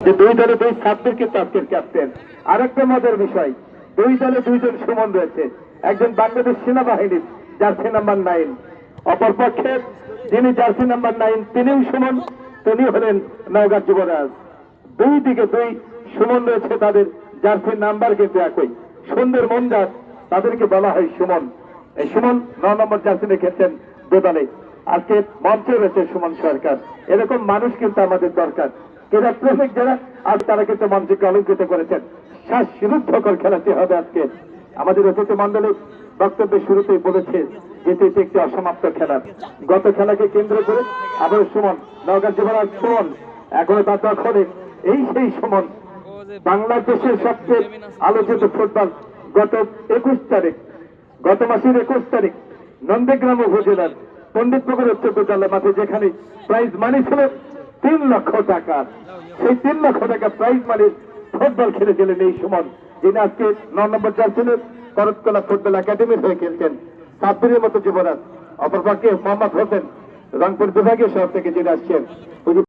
যে দুই দলে দুই ছাত্রের কিন্তু আজকের ক্যাপ্টেন। আরেকটা মজার বিষয়, দুই দলে দুইজন সুমন রয়েছে, একজন বাংলাদেশ সেনাবাহিনীর জার্সি নাম্বার 9, অপরপক্ষে যিনি জার্সি নাম্বার 9 তিনিও সুমন, তিনি হলেন নওগাঁ যুবরাজ। দুই দিকে দুই সুমন রয়েছে, তাদের জার্সির নাম্বার কিন্তু একই, সুন্দর মন্দার, তাদেরকে বলা হয় সুমন। এই সুমন 9 নম্বর জার্সি রেখেছেন দোদলে। আজকে মঞ্চে রয়েছে সুমন সরকার। এরকম মানুষ কিন্তু আমাদের দরকার, ক্রীড়া প্রেমিক যারা, আজ তারা কিন্তু মঞ্চকে অলঙ্কৃত করেছেন। শ্বাসরুদ্ধকর খেলাটি হবে আজকে। আমাদের অতিথি মন্ডলী বক্তব্যের শুরুতেই বলেছে যেটি একটি অসমাপ্ত খেলা। গত খেলাকে কেন্দ্র করে আবার সুমন, নওগাঁ যুবরাজ সুমন এখনো তার দখলে। এই সেই সুমন, বাংলাদেশের সবচেয়ে আলোচিত ফুটবল গত 21 তারিখ, গত মাসের 21 তারিখ নন্দীগ্রাম উপজেলার পণ্ডিতপুকুর উচ্চ বিদ্যালয় মাঠে, যেখানে প্রাইজ মানি ছিল 3 লক্ষ টাকা, সেই 3 লক্ষ টাকা প্রাইজ মানির ফুটবল খেলেছিলেন এই সুমন, যিনি আজকে 9 নম্বর জার্সির করতকলা ফুটবল একাডেমির হয়ে খেলছেন। সাব্বিরের মতো যুবরাজ। অপরপক্ষে মোহাম্মদ হোসেন রংপুর বিভাগীয় শহর থেকে যিনি আসছেন।